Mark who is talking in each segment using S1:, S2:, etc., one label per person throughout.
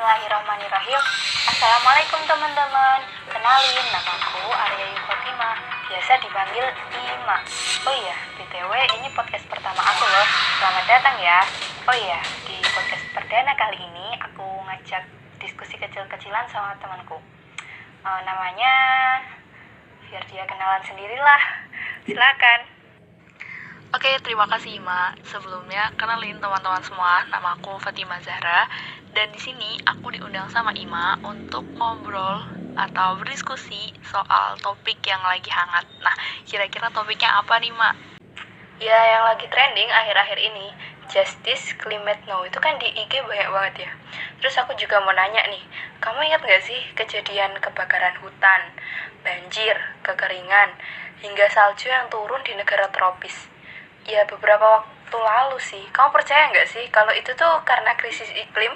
S1: Bismillahirrahmanirrahim. Assalamualaikum teman-teman. Kenalin, namaku Arya Yuhotima, biasa dipanggil Ima. Oh iya, BTW ini podcast pertama aku loh. Selamat datang ya. Oh iya, di podcast perdana kali ini aku ngajak diskusi kecil-kecilan sama temanku. Namanya biar dia kenalan sendirilah. Silakan.
S2: Oke, terima kasih Ima. Sebelumnya, kenalin teman-teman semua, nama aku Fatima Zahra. Dan di sini aku diundang sama Ima untuk ngobrol atau berdiskusi soal topik yang lagi hangat. Nah, kira-kira topiknya apa nih, Ma?
S1: Ya, yang lagi trending akhir-akhir ini, Justice Climate Now, itu kan di IG banyak banget ya. Terus aku juga mau nanya nih, kamu ingat gak sih kejadian kebakaran hutan, banjir, kekeringan, hingga salju yang turun di negara tropis? Ya, beberapa waktu lalu sih. Kamu percaya nggak sih kalau itu tuh karena krisis iklim?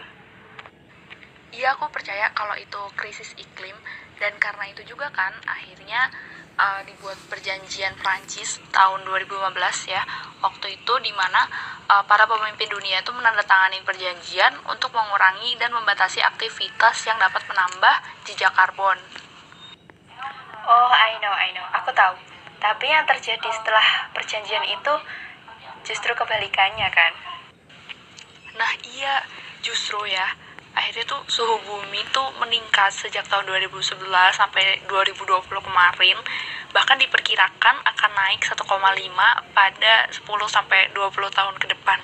S2: Iya, aku percaya kalau itu krisis iklim. Dan karena itu juga kan akhirnya dibuat perjanjian Prancis tahun 2015 ya. Waktu itu dimana para pemimpin dunia itu menandatangani perjanjian untuk mengurangi dan membatasi aktivitas yang dapat menambah jejak karbon.
S1: Oh, I know. Aku tahu. Tapi yang terjadi setelah perjanjian itu justru kebalikannya kan?
S2: Nah iya, justru ya, akhirnya tuh suhu bumi tuh meningkat sejak tahun 2011 sampai 2020 kemarin. Bahkan diperkirakan akan naik 1,5 pada 10 sampai 20 tahun ke depan.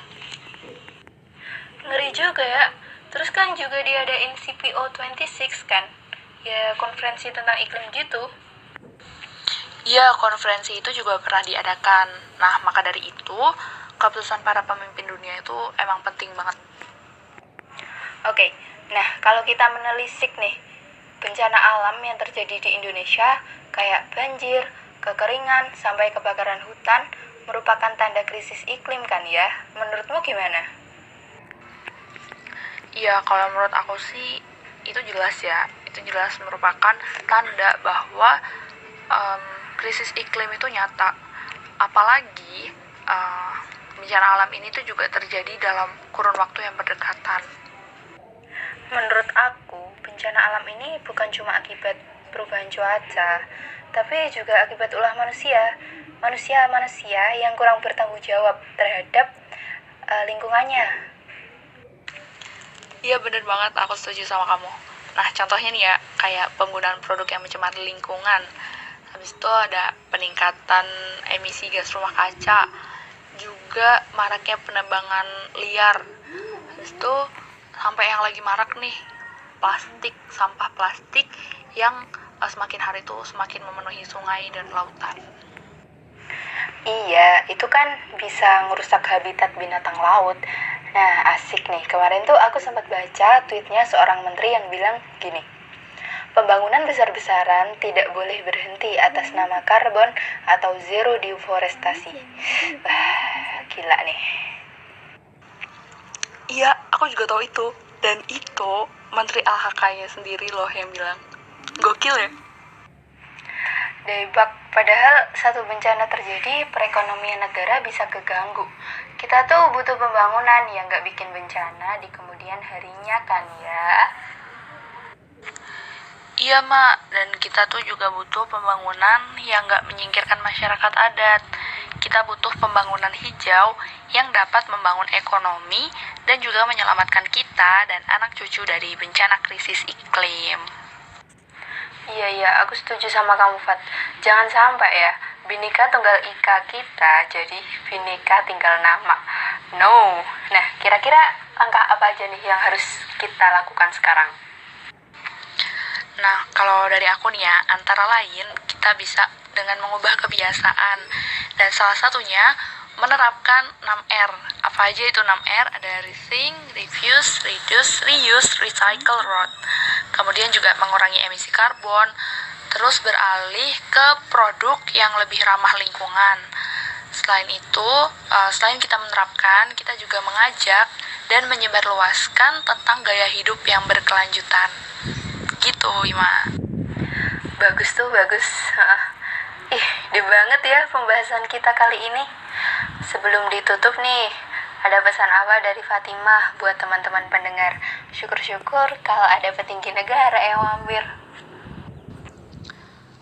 S1: Ngeri juga ya. Terus kan juga diadain COP26 kan? Ya, konferensi tentang iklim gitu.
S2: Iya, konferensi itu juga pernah diadakan. Nah, maka dari itu, keputusan para pemimpin dunia itu emang penting banget.
S1: Oke, nah kalau kita menelisik nih, bencana alam yang terjadi di Indonesia, kayak banjir, kekeringan, sampai kebakaran hutan, merupakan tanda krisis iklim kan ya? Menurutmu gimana?
S2: Iya, kalau menurut aku sih, itu jelas ya. Itu jelas merupakan tanda bahwa krisis iklim itu nyata. Apalagi bencana alam ini tuh juga terjadi dalam kurun waktu yang berdekatan.
S1: Menurut aku, bencana alam ini bukan cuma akibat perubahan cuaca, tapi juga akibat ulah manusia. Manusia yang kurang bertanggung jawab terhadap lingkungannya.
S2: Iya, bener banget, aku setuju sama kamu. Nah, contohnya nih ya, kayak penggunaan produk yang mencemari lingkungan. Habis itu ada peningkatan emisi gas rumah kaca, juga maraknya penebangan liar. Habis itu sampai yang lagi marak nih, sampah plastik yang semakin hari tuh semakin memenuhi sungai dan lautan.
S1: Iya, itu kan bisa ngerusak habitat binatang laut. Nah, asik nih. Kemarin tuh aku sempat baca tweetnya seorang menteri yang bilang gini, pembangunan besar-besaran tidak boleh berhenti atas nama karbon atau zero deforestasi. Wah, gila nih.
S2: Iya, aku juga tahu itu. Dan itu Menteri LHK-nya sendiri loh yang bilang. Gokil ya?
S1: Debak, padahal satu bencana terjadi, perekonomian negara bisa keganggu. Kita tuh butuh pembangunan yang gak bikin bencana di kemudian harinya kan ya.
S2: Iya, Mak. Dan kita tuh juga butuh pembangunan yang gak menyingkirkan masyarakat adat. Kita butuh pembangunan hijau yang dapat membangun ekonomi dan juga menyelamatkan kita dan anak cucu dari bencana krisis iklim.
S1: Iya, aku setuju sama kamu, Fat. Jangan sampai ya, Bhinneka Tunggal Ika kita jadi Bhinneka Tinggal Nama. No. Nah, kira-kira langkah apa aja nih yang harus kita lakukan sekarang?
S2: Nah, kalau dari aku nih ya, antara lain kita bisa dengan mengubah kebiasaan. Dan salah satunya menerapkan 6R. Apa aja itu 6R? Ada rethink, refuse, reduce, reuse, recycle, road. Kemudian juga mengurangi emisi karbon, terus beralih ke produk yang lebih ramah lingkungan. Selain itu, selain kita menerapkan, kita juga mengajak dan menyebarluaskan tentang gaya hidup yang berkelanjutan. Gitu, Ima.
S1: Bagus. Ide banget ya pembahasan kita kali ini. Sebelum ditutup nih, ada pesan apa dari Fatimah buat teman-teman pendengar? Syukur-syukur kalau ada petinggi negara yang mampir.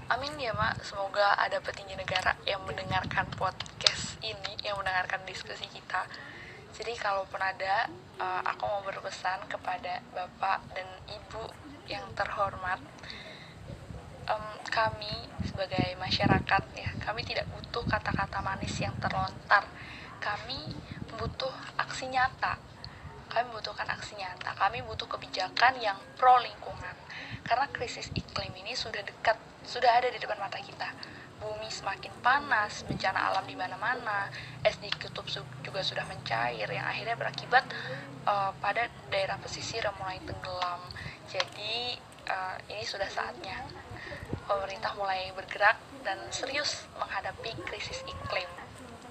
S2: Amin ya Mak, semoga ada petinggi negara yang mendengarkan podcast ini, yang mendengarkan diskusi kita. Jadi kalaupun ada, aku mau berpesan kepada Bapak dan Ibu yang terhormat, kami sebagai masyarakat ya, kami tidak butuh kata-kata manis yang terlontar. Kami butuh aksi nyata. Kami membutuhkan aksi nyata. Kami butuh kebijakan yang pro lingkungan. Karena krisis iklim ini sudah dekat, sudah ada di depan mata kita. Bumi semakin panas, bencana alam di mana-mana, es di kutub juga sudah mencair, yang akhirnya berakibat pada daerah pesisir yang mulai tenggelam. Jadi ini sudah saatnya pemerintah mulai bergerak dan serius menghadapi krisis iklim.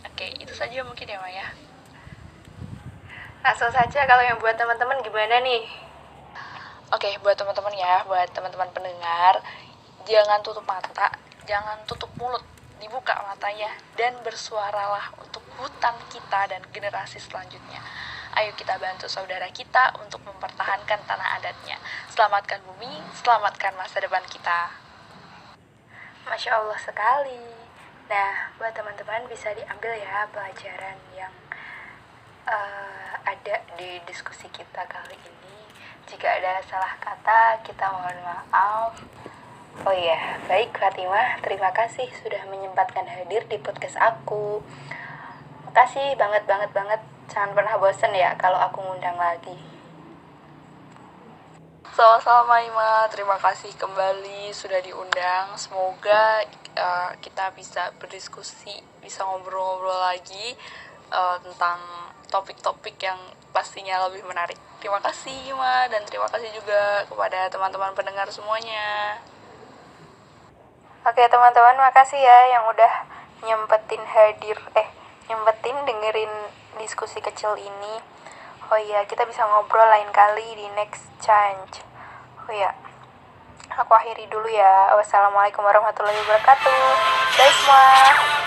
S2: Oke, itu saja mungkin ya Maya.
S1: Langsung saja, kalau yang buat teman-teman gimana nih?
S2: Oke, buat teman-teman ya, buat teman-teman pendengar, jangan tutup mata, jangan tutup mulut, dibuka matanya, dan bersuaralah untuk hutan kita dan generasi selanjutnya. Ayo kita bantu saudara kita untuk mempertahankan tanah adatnya. Selamatkan bumi, selamatkan masa depan kita.
S1: Masya Allah sekali. Nah, buat teman-teman bisa diambil ya pelajaran yang ada di diskusi kita kali ini. Jika ada salah kata, kita mohon maaf. Oh iya, baik Fatimah, terima kasih sudah menyempatkan hadir di podcast aku. Makasih banget. Jangan pernah bosan ya kalau aku ngundang lagi.
S2: Sama-sama Ima, terima kasih kembali sudah diundang. Semoga kita bisa berdiskusi, bisa ngobrol-ngobrol lagi tentang topik-topik yang pastinya lebih menarik. Terima kasih Ima, dan terima kasih juga kepada teman-teman pendengar semuanya.
S1: Oke teman-teman, makasih ya yang udah nyempetin dengerin diskusi kecil ini. Oh iya, kita bisa ngobrol lain kali di next chance. Oh iya, aku akhiri dulu ya. Wassalamualaikum warahmatullahi wabarakatuh. Bye semua.